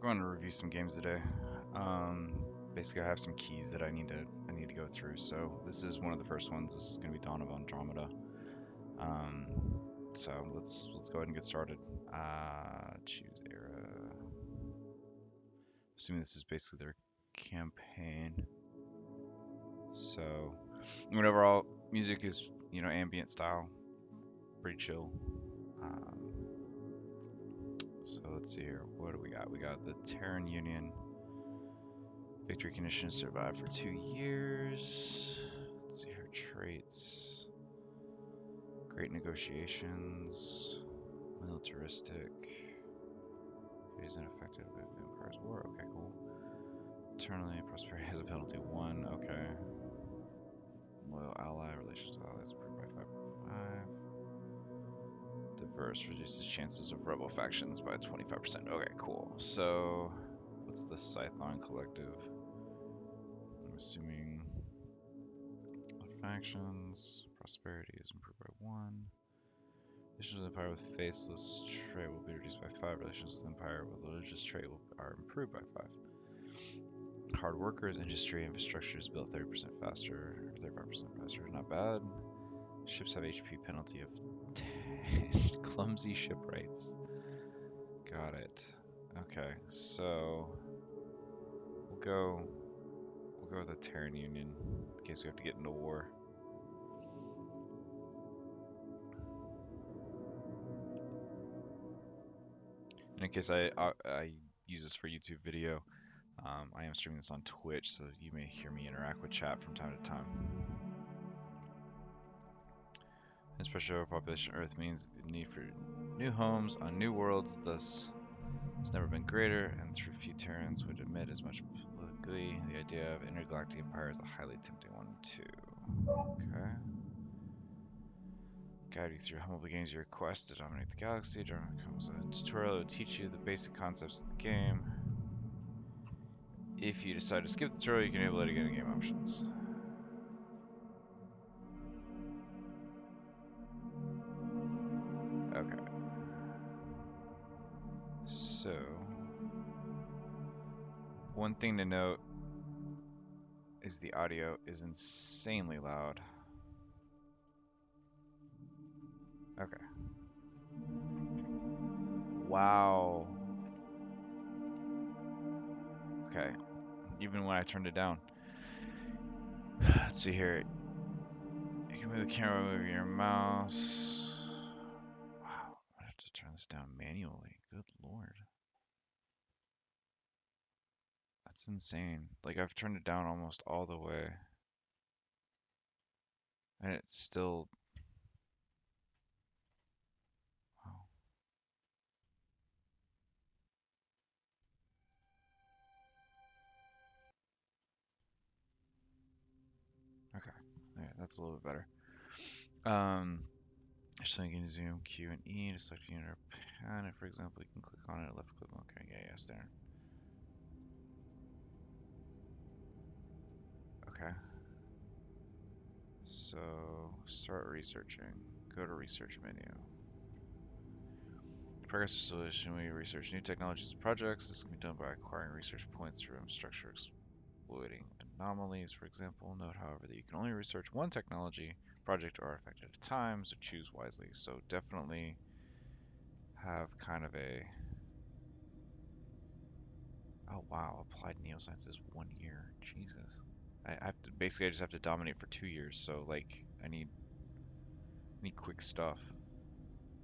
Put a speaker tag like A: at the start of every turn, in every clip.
A: going to review some games today. Basically, I have some keys that I need to go through. So this is one of the first ones. This is going to be Dawn of Andromeda. Um, so let's go ahead and get started. Choose era. Assuming this is basically their campaign. So, overall, music is ambient style, pretty chill. Um, so let's see here. What do we got? We got the Terran Union. Victory condition survived for 2 years. Let's see her traits. Great negotiations. Militaristic. Is ineffective with Empire's War. Okay, cool. Eternally prosperity has a penalty 1. Okay. Loyal ally. Relations with allies improved by 5. Diverse reduces chances of rebel factions by 25%. Okay, cool. So, what's the Scython Collective? I'm assuming factions. Prosperity is improved by 1. Relations with Empire with faceless trait will be reduced by 5. Relations with Empire with religious trait are improved by 5. Hard workers, industry, infrastructure is built 30% faster, or 35% faster. Not bad. Ships have HP penalty of 10. Clumsy shipwrights. Got it. Okay, so we'll go with the Terran Union in case we have to get into war. And in case I use this for YouTube video, I am streaming this on Twitch, so you may hear me interact with chat from time to time. Especially overpopulation Earth means the need for new homes on new worlds, thus it's never been greater, and through few Terrans would admit as much publicly. The idea of intergalactic empire is a highly tempting one too. Okay. Guide you through humble beginnings of your quest to dominate the galaxy. During comes a tutorial that will teach you the basic concepts of the game. If you decide to skip the tutorial, you can enable it again in game options. Okay. So, one thing to note is the audio is insanely loud. Okay. Wow. Okay. Even when I turned it down. Let's see here. You can move the camera, move your mouse. Wow. I have to turn this down manually. Good lord. That's insane. Like, I've turned it down almost all the way. And it's still... Wow. Okay. Yeah, that's a little bit better. So you can zoom Q and E to select a unit or pan it, for example. You can click on it, left click. Okay, yeah, yes, there. Okay. So, start researching. Go to research menu. Progress solution, we research new technologies and projects. This can be done by acquiring research points through structure exploiting anomalies, for example. Note, however, that you can only research one technology, project, or artifact at a time, so choose wisely. So definitely have kind of a... Oh wow, applied neoscience is 1 year. Jesus. I have to basically I just have to dominate for 2 years, so like I need quick stuff.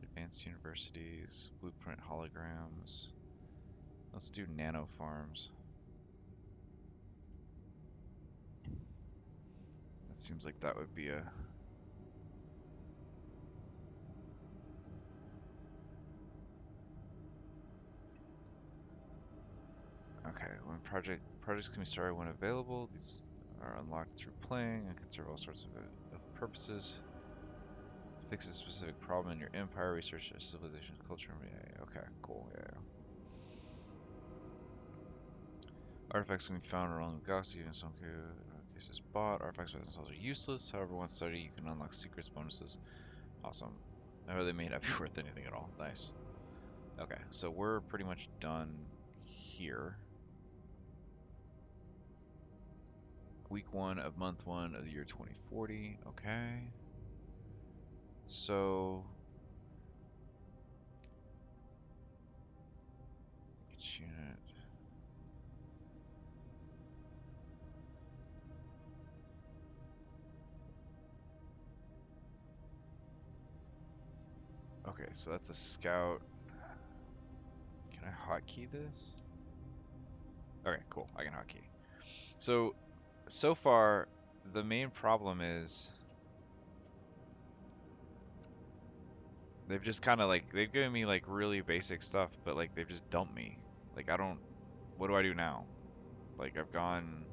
A: Advanced universities, blueprint holograms. Let's do nano farms. That seems like that would be a... Okay, when projects can be started when available. These are unlocked through playing and can serve all sorts of purposes. Fix a specific problem in your empire, research a civilization, culture. Yeah, okay, cool. Yeah. Artifacts can be found around the galaxy, in some cases bought. Artifacts by themselves are useless. However, once studied, you can unlock secrets, bonuses. Awesome. They may not be worth anything at all. Nice. Okay, so we're pretty much done here. Week 1 of month 1 of the year 2040. Okay. So each unit. Okay, so that's a scout. Can I hotkey this? Okay, cool. I can hotkey. So far, the main problem is they've just kind of like, they've given me like really basic stuff, but like they've just dumped me. Like I don't, what do I do now? Like I've gone,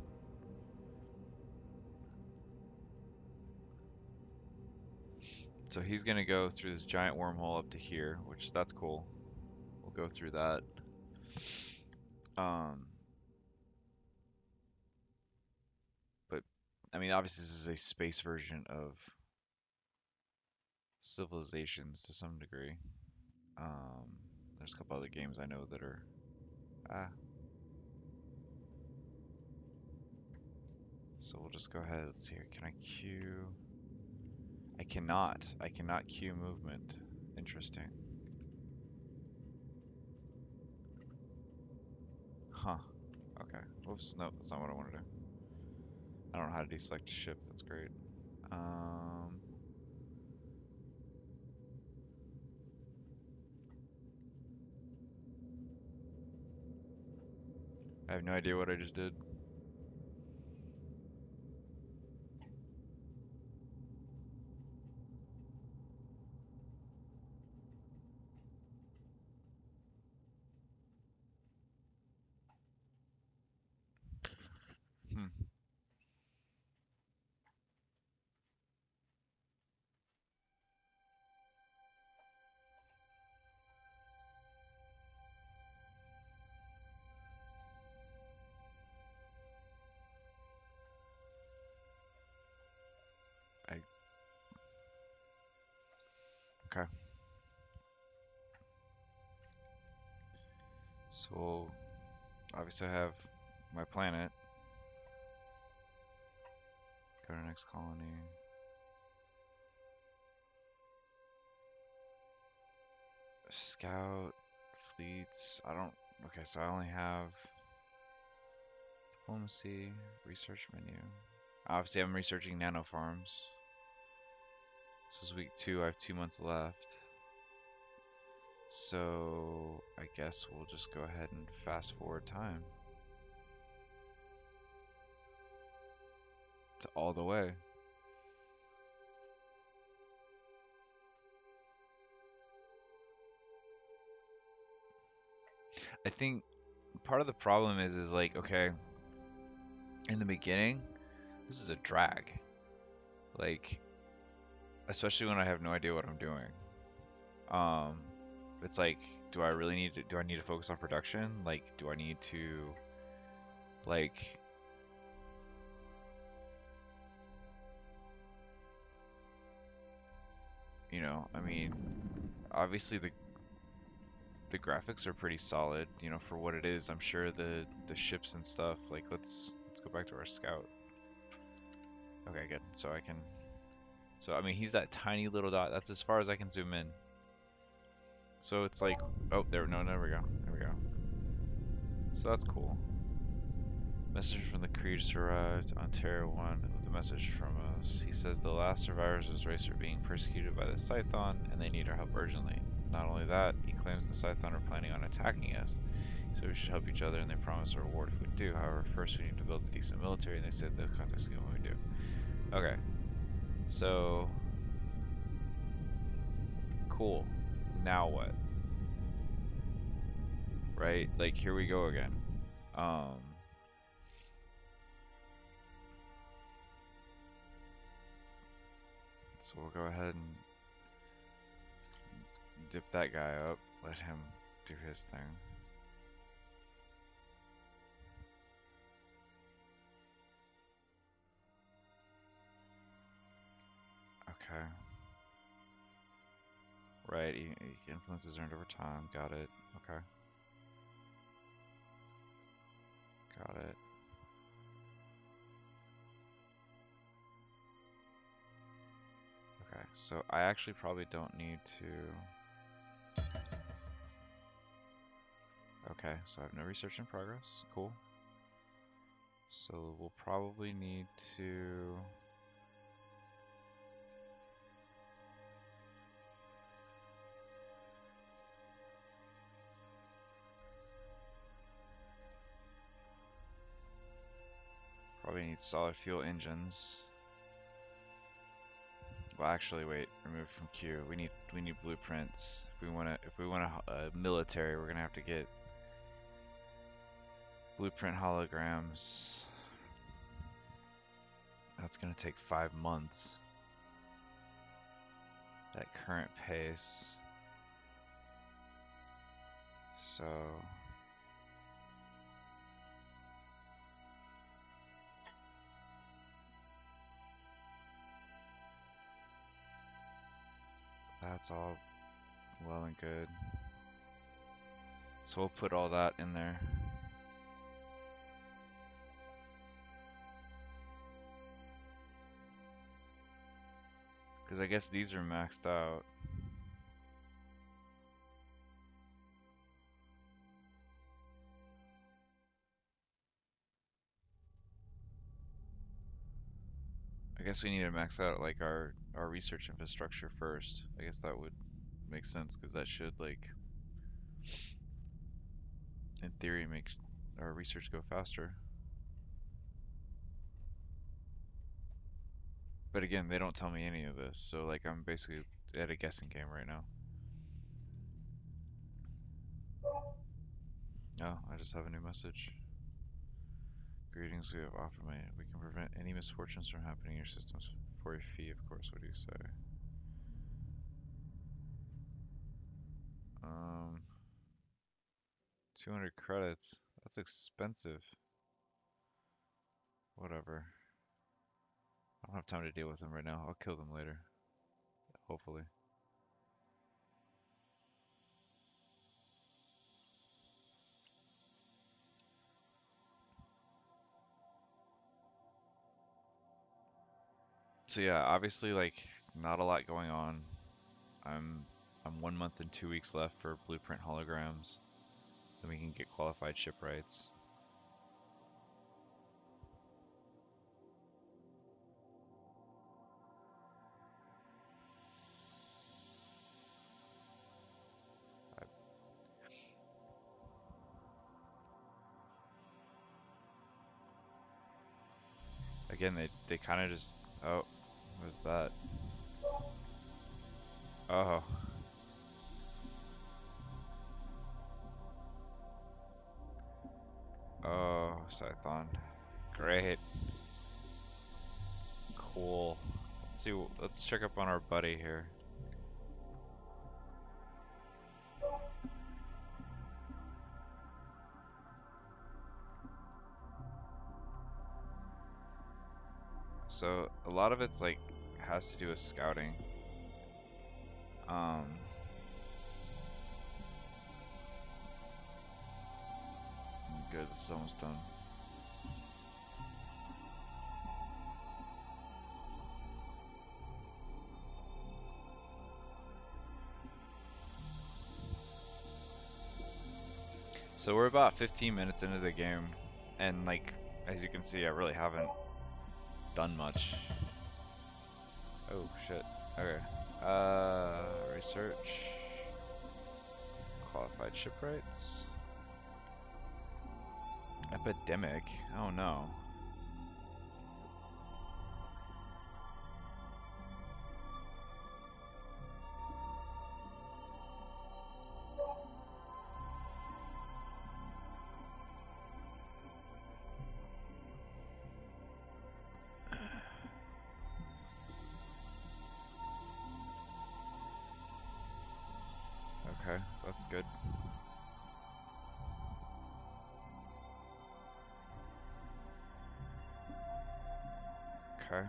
A: so he's gonna go through this giant wormhole up to here, which that's cool. We'll go through that. Um, but I mean, obviously this is a space version of Civilizations to some degree. There's a couple other games I know that are, ah, so we'll just go ahead. Let's see here. Can I queue? I cannot. I cannot queue movement. Interesting. Huh. Okay. Whoops. No, that's not what I want to do. I don't know how to deselect a ship. That's great. Um, I have no idea what I just did. Hmm. I okay. So obviously I have my planet. Go to next colony. Scout fleets. I don't. Okay, so I only have diplomacy, research menu. Obviously, I'm researching nano farms. This is week 2. I have 2 months left. So I guess we'll just go ahead and fast forward time to all the way. I think part of the problem is like, okay, in the beginning, this is a drag. Like, especially when I have no idea what I'm doing. Um, it's like, do I really need to, do I need to focus on production? Like, do I need to, like, I mean, obviously the graphics are pretty solid, for what it is. I'm sure the ships and stuff, like let's go back to our scout. Okay, good. So I mean, he's that tiny little dot. That's as far as I can zoom in. So it's like, oh, there we go. There we go. So that's cool. Message from the Creed just arrived on Terra 1 with a message from us. He says the last survivors of his race are being persecuted by the Scython and they need our help urgently. Not only that, he claims the Scython are planning on attacking us, so we should help each other and they promise a reward if we do. However, first we need to build a decent military and they said they'll contact us again when we do. Okay, so cool. Now what? Right? Like here we go again. Um, so we'll go ahead and dip that guy up. Let him do his thing. Okay. Right, influence is earned over time. Got it. Okay. Got it. Okay, so I actually probably don't need to... Okay, so I have no research in progress. Cool. So we'll probably need to... Probably need solid fuel engines. Well, actually, wait. Remove from queue. We need blueprints. If we want a military, we're gonna have to get blueprint holograms. That's gonna take 5 months at current pace. So that's all well and good. So we'll put all that in there. Because I guess these are maxed out. I guess we need to max out like our research infrastructure first. I guess that would make sense because that should like in theory make our research go faster. But again, they don't tell me any of this, so like I'm basically at a guessing game right now. Oh, I just have a new message. Greetings, we have offered we can prevent any misfortunes from happening in your systems for a fee, of course. What do you say? 200 credits. That's expensive. Whatever. I don't have time to deal with them right now. I'll kill them later. Hopefully. So yeah, obviously like not a lot going on. I'm 1 month and 2 weeks left for blueprint holograms. Then we can get qualified shipwrights. Again, they kind of just... Oh, what was that? Oh. Oh, Scython. Great. Cool. Let's see. Let's check up on our buddy here. So a lot of it's like has to do with scouting. Good. This is almost done. So we're about 15 minutes into the game, and like as you can see, I really haven't done much. Oh shit. Okay. Research. Qualified shipwrights. Epidemic. Oh no. Okay, that's good. Okay.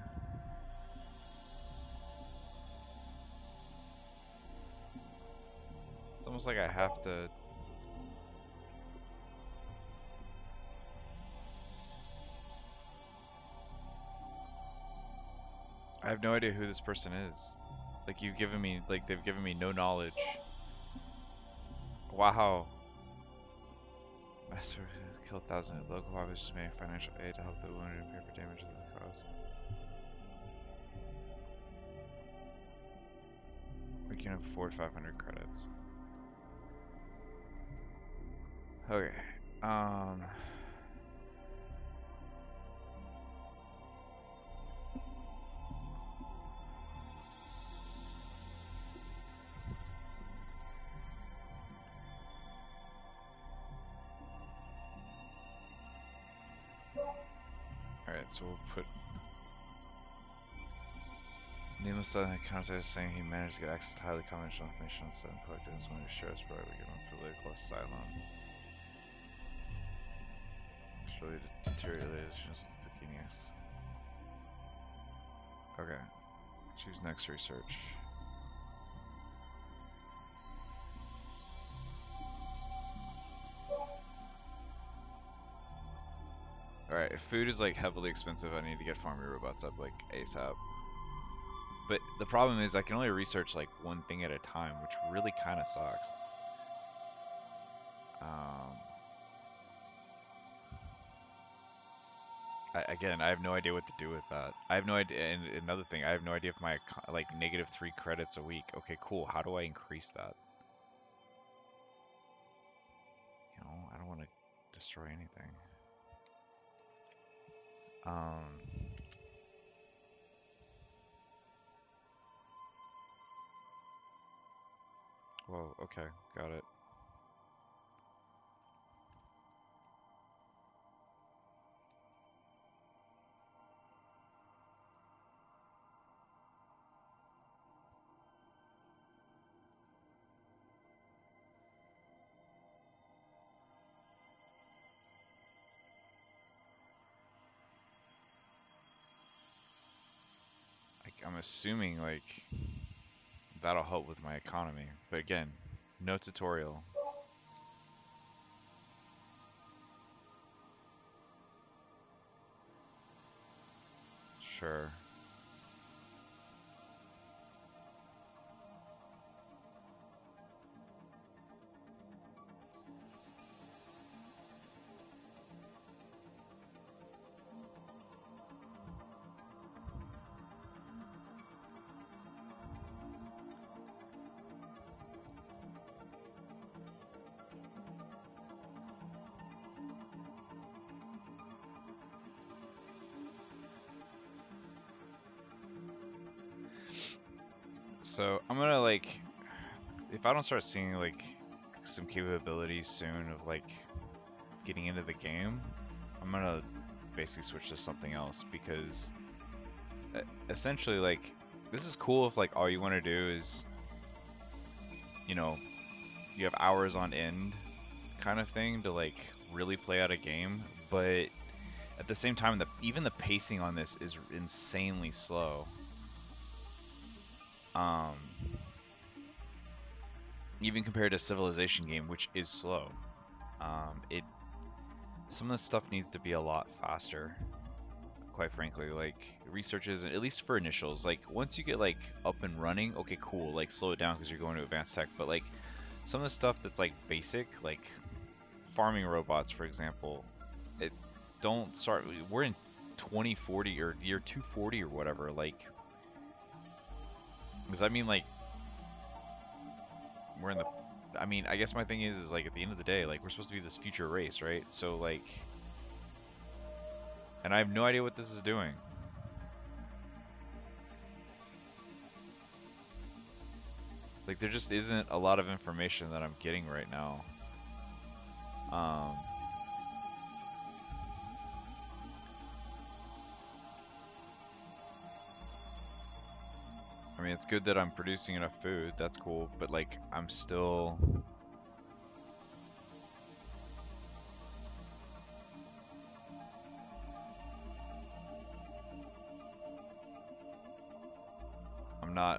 A: It's almost like I have to... I have no idea who this person is. Like you've given me, like they've given me no knowledge. Wow. Master killed thousands of local populations, made financial aid to help the wounded and pay for damages caused. We can afford 500 credits. Okay. Alright, so we'll put... Needless to contact saying he managed to get access to highly confidential information on site and collected his money to share us, but we give him political asylum. It's really deterioration of bikinis. Okay. Choose next research. Alright, if food is like heavily expensive, I need to get farming robots up like ASAP. But the problem is I can only research like one thing at a time, which really kind of sucks. Again, I have no idea what to do with that. I have no idea, and another thing, I have no idea if my like -3 credits a week. Okay, cool. How do I increase that? You know, I don't want to destroy anything. Whoa, okay, got it. I'm assuming like that'll help with my economy. But again, no tutorial. Sure. So I'm gonna like, if I don't start seeing like some capabilities soon of like getting into the game, I'm gonna basically switch to something else because essentially like this is cool if like all you want to do is, you know, you have hours on end kind of thing to like really play out a game, but at the same time even the pacing on this is insanely slow. Even compared to Civilization game, which is slow. It some of the stuff needs to be a lot faster, quite frankly. Like researches, at least for initials, like once you get like up and running, okay, cool. Like slow it down because you're going to advanced tech. But like some of the stuff that's like basic, like farming robots, for example, it don't start. We're in 2040 or year 240 or whatever. Like, does that mean like we're in the? I mean, I guess my thing is like at the end of the day, like we're supposed to be this future race, right? So like, and I have no idea what this is doing. Like there just isn't a lot of information that I'm getting right now. I mean, it's good that I'm producing enough food. That's cool, but like I'm still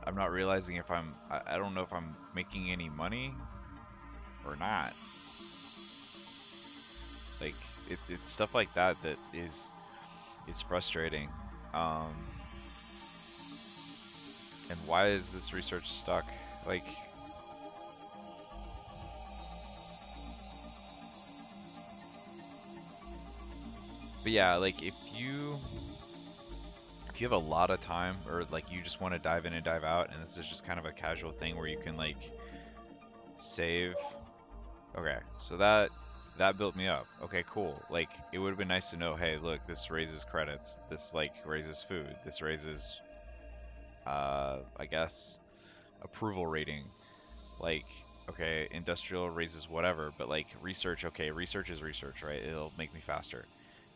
A: I'm not realizing if I don't know if I'm making any money or not. Like it's stuff like that that is frustrating. And why is this research stuck? Like, but yeah, like if you have a lot of time or like you just want to dive in and dive out and this is just kind of a casual thing where you can like save. Okay, so that built me up. Okay, cool. Like it would have been nice to know, hey, look, this raises credits. This like raises food. This raises I guess approval rating. Like okay, industrial raises whatever, but like research, okay, research is research, right? It'll make me faster.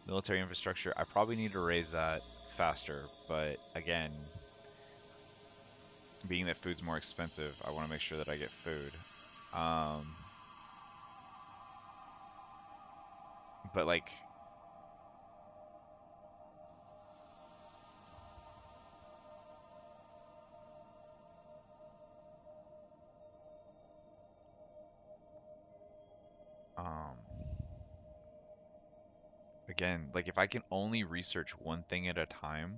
A: Military infrastructure, I probably need to raise that faster, but again, being that food's more expensive, I want to make sure that I get food. Um, but like, um, again, like if I can only research one thing at a time,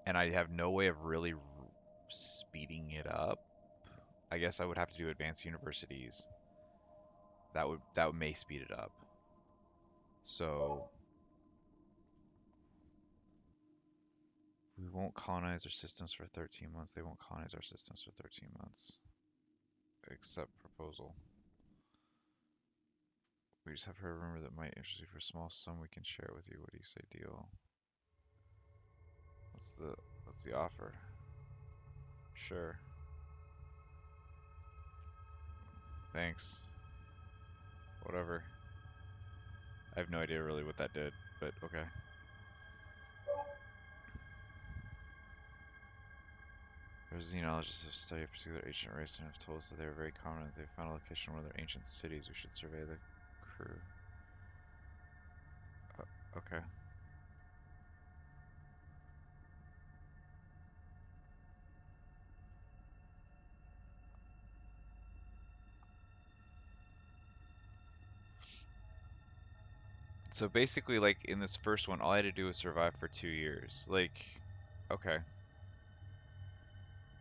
A: and I have no way of really speeding it up, I guess I would have to do advanced universities. That may speed it up. So we won't colonize their systems for 13 months. They won't colonize our systems for 13 months. Accept proposal. We just have heard a rumor that might interest you for a small sum. We can share it with you. What do you say, deal? What's the what's the offer? Sure. Thanks. Whatever. I have no idea really what that did, but okay. There's xenologists who have studied a particular ancient race and have told us that they are very common. If they found a location in one of their ancient cities, we should survey the crew. Okay. So basically, like in this first one, all I had to do was survive for 2 years. Like, okay,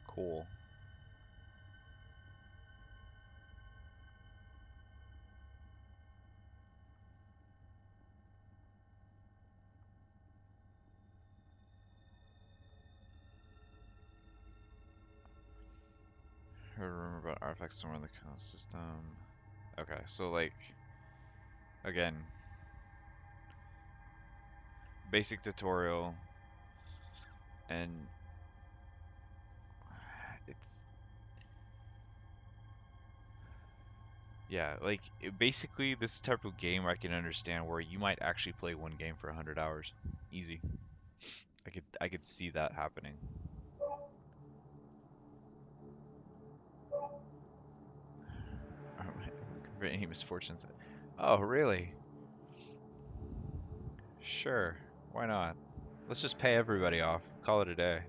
A: cool. Heard a rumor about artifacts somewhere in the canal system. Okay, so like, again, basic tutorial, and it's yeah, like basically this type of game I can understand where you might actually play one game for 100 hours, easy. I could see that happening. Prevent any misfortunes. Oh, really? Sure. Why not? Let's just pay everybody off. Call it a day.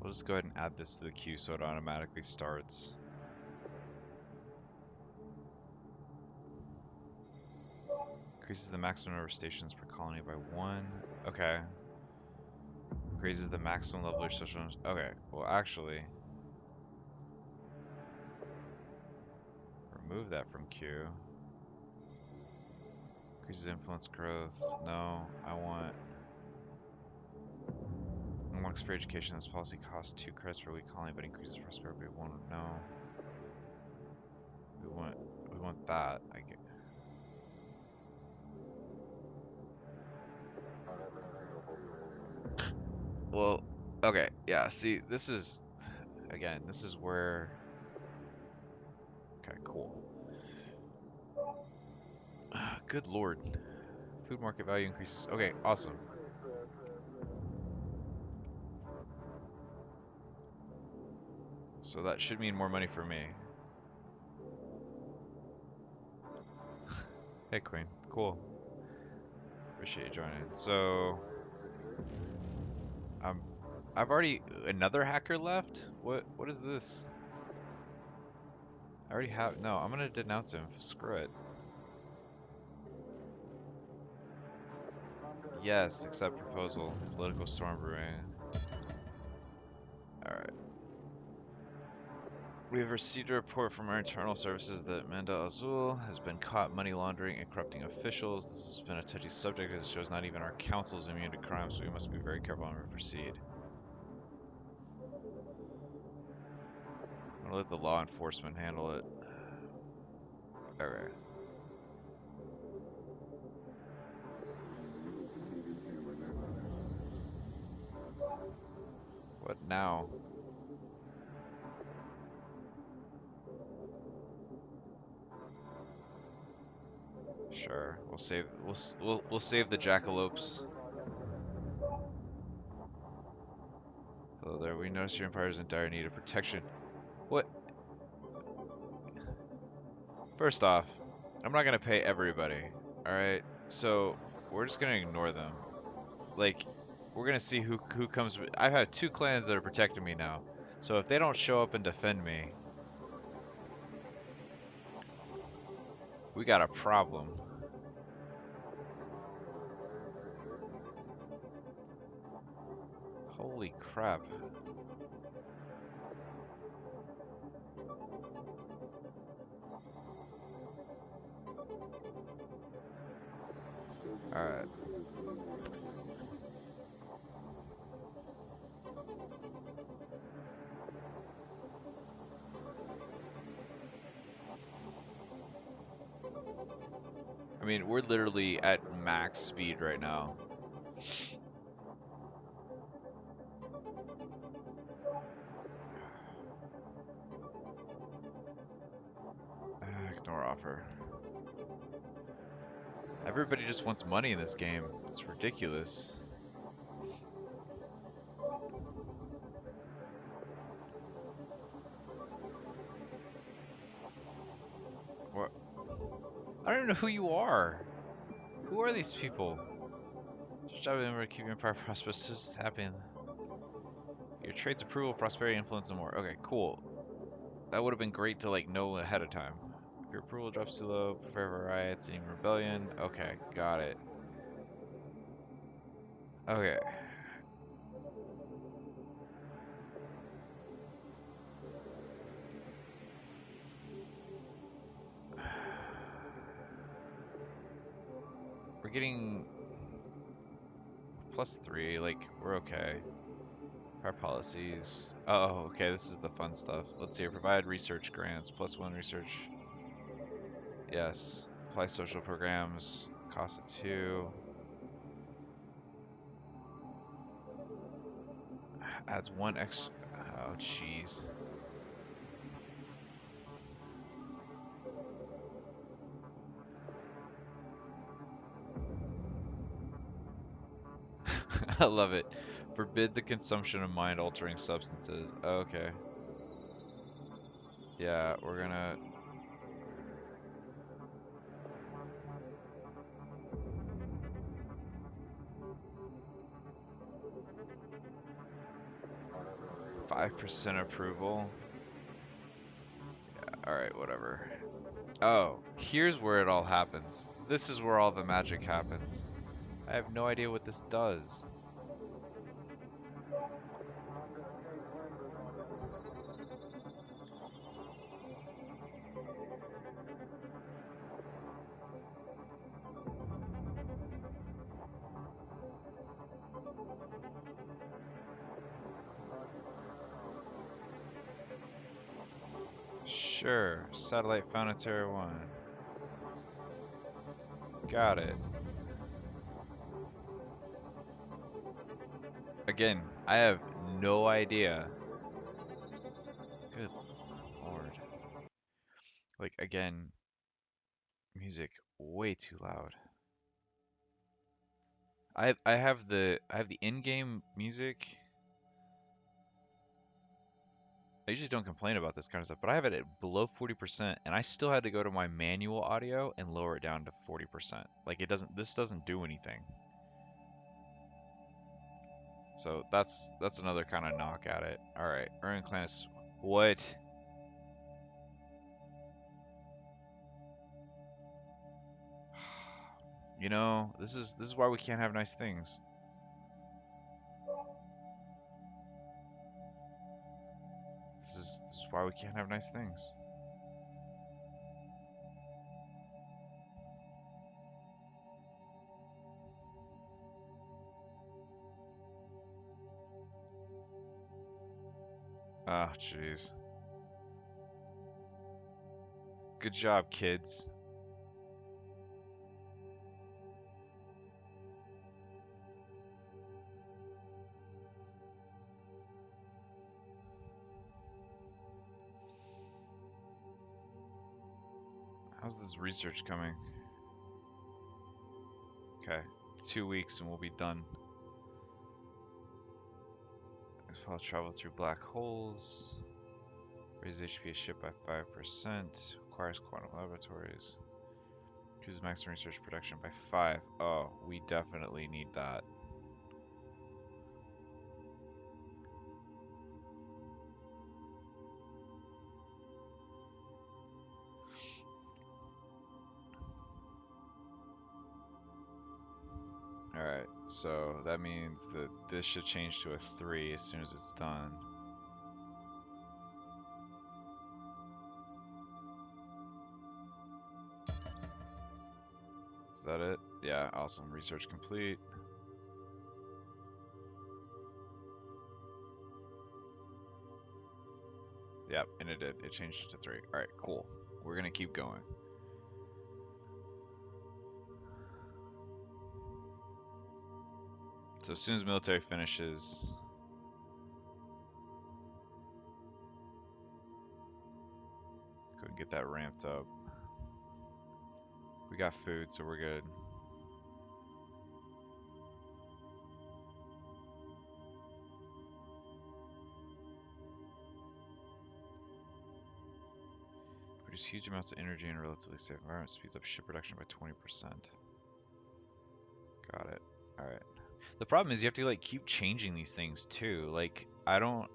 A: We'll just go ahead and add this to the queue so it automatically starts. Increases the maximum number of stations per colony by 1. Okay. Raises the maximum level of social. Okay. Well, actually, remove that from queue. Increases influence growth. No, I want. Unlocks free education. This policy costs 2 credits per week colony, but increases prosperity by 1. No. We want. We want that. I get. Well, okay. Yeah. See, this is again. This is where. Okay. Cool. Good lord. Food market value increases. Okay. Awesome. So that should mean more money for me. Hey, Queen. Cool. Appreciate you joining. So, I'm I've already another hacker left? What is this? I already have no, I'm gonna denounce him. Screw it. Yes, accept proposal. Political storm brewing. Alright. We have received a report from our internal services that Manda Azul has been caught money laundering and corrupting officials. This has been a touchy subject as it shows not even our council is immune to crime, so we must be very careful when we proceed. I'm gonna let the law enforcement handle it. Okay. What now? Sure. We'll save the jackalopes. Hello there. We notice your empire is in dire need of protection. What? First off, I'm not gonna pay everybody. All right. So we're just gonna ignore them. Like, we're gonna see who comes. I've had two clans that are protecting me now. So if they don't show up and defend me, we got a problem. Holy crap. Alright. I mean, we're literally at max speed right now. Ignore offer. Everybody just wants money in this game. It's ridiculous. What? I don't even know who you are. Who are these people? Just job to keep your empire prosperous. Just happy. Your trade's approval, prosperity, influence, and more. Okay, cool. That would have been great to like know ahead of time. If your approval drops too low, prepare for riots and rebellion. Okay, got it. Okay. We're getting +3, like, we're okay. Our policies. Oh, okay, this is the fun stuff. Let's see here. Provide research grants. +1 research. Yes. Apply social programs. Cost of 2. Adds 1 extra. Oh, jeez. I love it. Forbid the consumption of mind-altering substances. Okay. Yeah, we're gonna... 5% approval. Yeah, alright, whatever. Oh, here's where it all happens. This is where all the magic happens. I have no idea what this does. Sure, satellite found in Terra 1. Got it. Again, I have no idea. Good lord. Like, again, music way too loud. I have the in-game music. I usually don't complain about this kind of stuff, but I have it at below 40%, and I still had to go to my manual audio and lower it down to 40%. Like, this doesn't do anything. So that's another kind of knock at it. All right, Urian clan is what? You know, this is why we can't have nice things. This is why we can't have nice things. Oh, jeez. Good job, kids. How's this research coming? Okay, 2 weeks and we'll be done. I'll travel through black holes. Raise HP of ship by 5%. Requires quantum laboratories. Increases maximum research production by 5. Oh, we definitely need that. Alright, so that means that this should change to a 3 as soon as it's done. Is that it? Yeah, awesome. Research complete. Yep, and it did. It changed it to 3. Alright, cool. We're gonna keep going. So as soon as military finishes, go and get that ramped up. We got food, so we're good. Produce huge amounts of energy in a relatively safe environment. Speeds up ship production by 20%. Got it. Alright. The problem is you have to like keep changing these things too. Like I don't.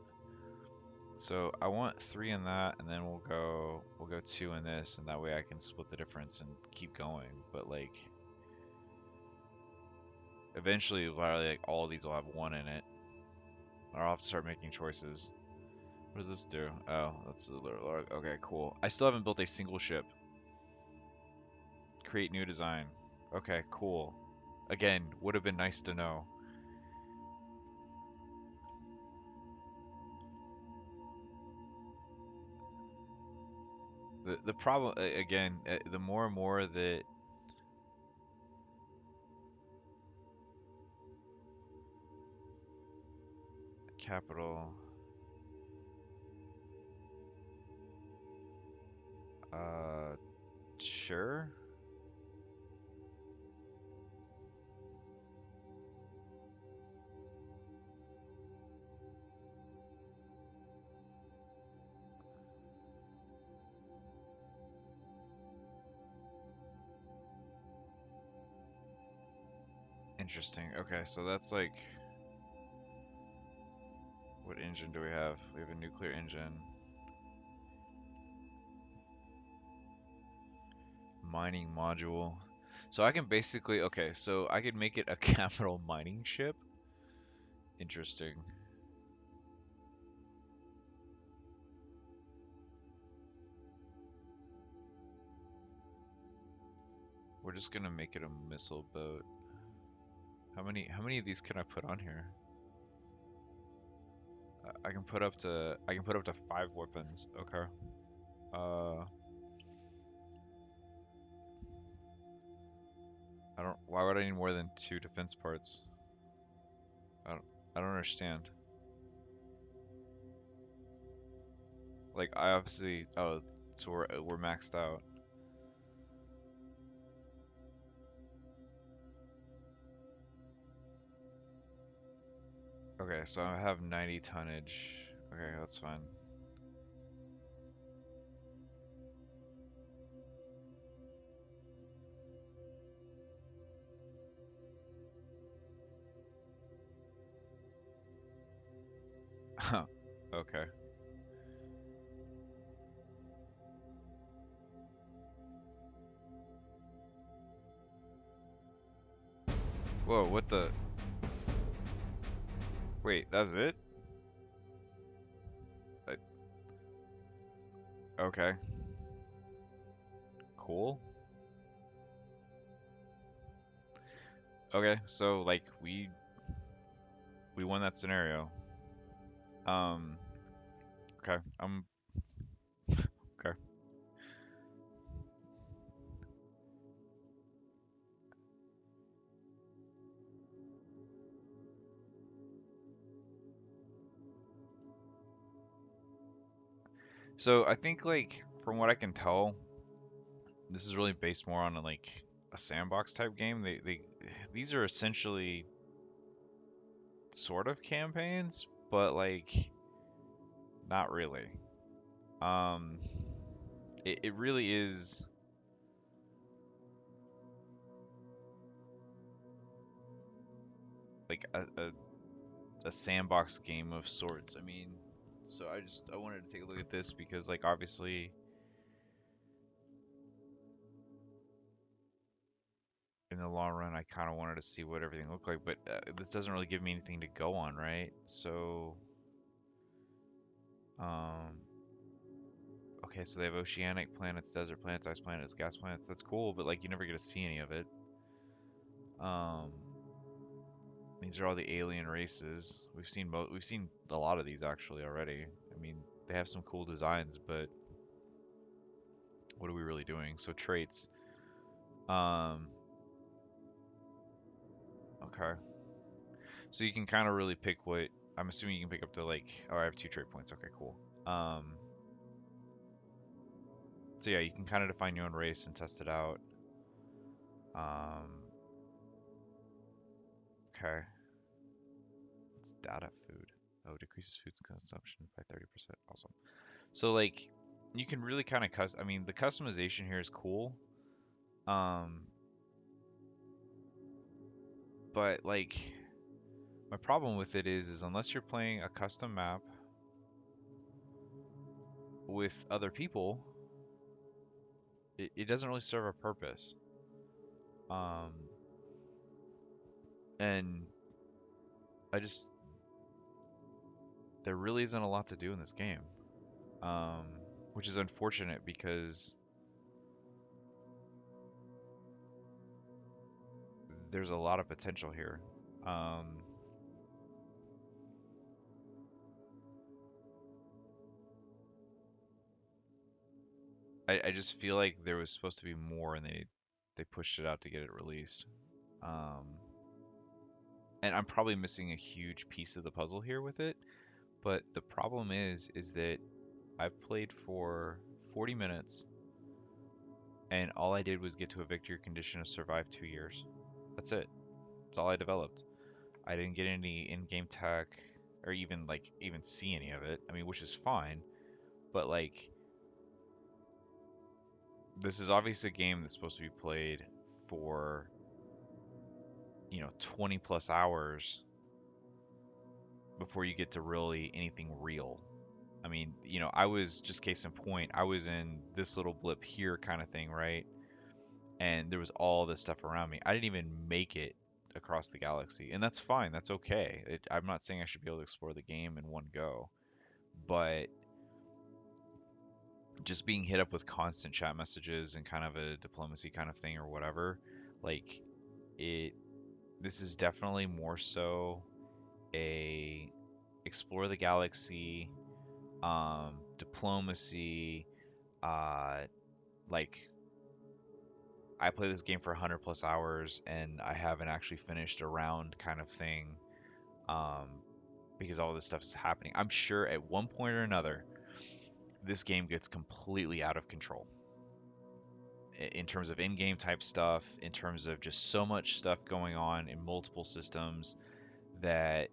A: So I want 3 in that, and then we'll go 2 in this, and that way I can split the difference and keep going. But like eventually, literally, like all of these will have 1 in it. I'll have to start making choices. What does this do? Oh, that's a little. Okay, cool. I still haven't built a single ship. Create new design. Okay, cool. Again, would have been nice to know. The problem again, the more and more that capital, sure. Interesting. Okay, so that's like, what engine do we have? We have a nuclear engine. Mining module. So I can basically, okay, so I could make it a capital mining ship. Interesting. We're just gonna make it a missile boat. How many of these can I put on here? I can put up to 5 weapons. Okay. Uh, I don't. Why would I need more than 2 defense parts? I don't. I don't understand. Like I obviously. Oh, so we're maxed out. Okay, so I have 90 tonnage. Okay, that's fine. Okay. Whoa, what the? Wait, that's it? I, okay. Cool. Okay, so like we won that scenario. Um, okay. Okay. So I think like from what I can tell, this is really based more on like a sandbox type game. They these are essentially sort of campaigns, but like not really. Um, it really is like a sandbox game of sorts. I mean, so I wanted to take a look at this because like obviously in the long run I kind of wanted to see what everything looked like, but this doesn't really give me anything to go on, right? So um, okay, so they have oceanic planets, desert planets, ice planets, gas planets. That's cool, but like you never get to see any of it. Um, these are all the alien races. We've seen a lot of these actually already. I mean, they have some cool designs, but what are we really doing? So traits. Um, okay. So you can kind of really pick what I'm assuming you can pick up to like. Oh, I have two trait points. Okay, cool. So yeah, you can kind of define your own race and test it out. Um, okay. It's data food. Oh, decreases food consumption by 30%. Awesome. So like, you can really kind of I mean, the customization here is cool. Um, but like, my problem with it is unless you're playing a custom map with other people, it doesn't really serve a purpose. Um, and I just there really isn't a lot to do in this game, um, which is unfortunate because there's a lot of potential here. Um, I just feel like there was supposed to be more, and they pushed it out to get it released. Um, and I'm probably missing a huge piece of the puzzle here with it. But the problem is that I've played for 40 minutes, and all I did was get to a victory condition to survive 2 years. That's it. That's all I developed. I didn't get any in-game tech, or even like even see any of it. I mean, which is fine, but like this is obviously a game that's supposed to be played for 20 plus hours before you get to really anything real. I mean, I was just case in point, I was in this little blip here kind of thing, right? And there was all this stuff around me. I didn't even make it across the galaxy, and that's fine. That's okay. I'm not saying I should be able to explore the game in one go, but just being hit up with constant chat messages and kind of a diplomacy kind of thing or whatever, like it this is definitely more so a explore the galaxy, diplomacy, uh, like I play this game for 100 plus hours and I haven't actually finished a round kind of thing, um, because all this stuff is happening. I'm sure at one point or another, this game gets completely out of control in terms of in-game type stuff, in terms of just so much stuff going on in multiple systems that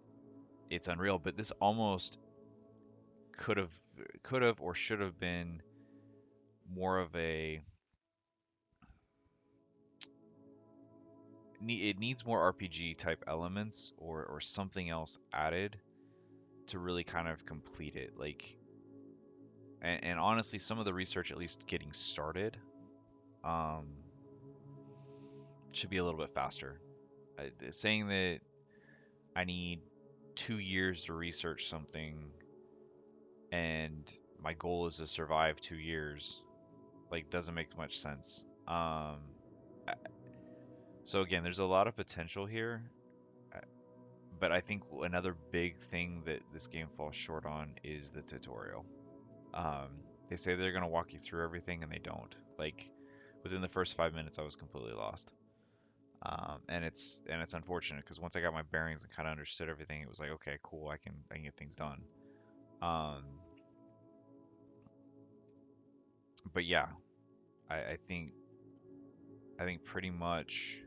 A: it's unreal. But this almost could have or should have been more of a it needs more RPG type elements or something else added to really kind of complete it. Like, and honestly, some of the research, at least getting started, um, should be a little bit faster. Saying that I need 2 years to research something and my goal is to survive 2 years, like, doesn't make much sense. I- so again, there's a lot of potential here, uh, but I think another big thing that this game falls short on is the tutorial. They say they're gonna walk you through everything, and they don't. Like, within the first 5 minutes, I was completely lost. And it's unfortunate because once I got my bearings and kind of understood everything, it was like, okay, cool, I can get things done. Um, but yeah, I think pretty much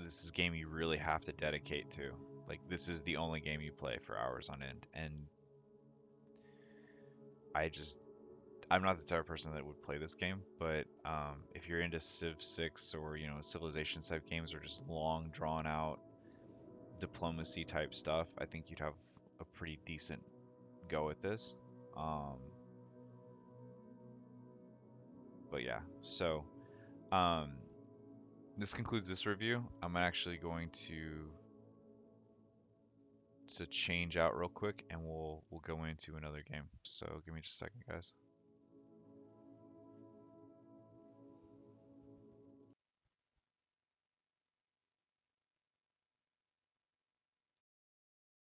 A: this is a game you really have to dedicate to. Like, this is the only game you play for hours on end, and I just I'm not the type of person that would play this game, but if you're into Civ 6 or Civilization type games or just long drawn out diplomacy type stuff, I think you'd have a pretty decent go at this. Um, but yeah, so um, this concludes this review. I'm actually going to change out real quick, and we'll go into another game. So give me just a second, guys.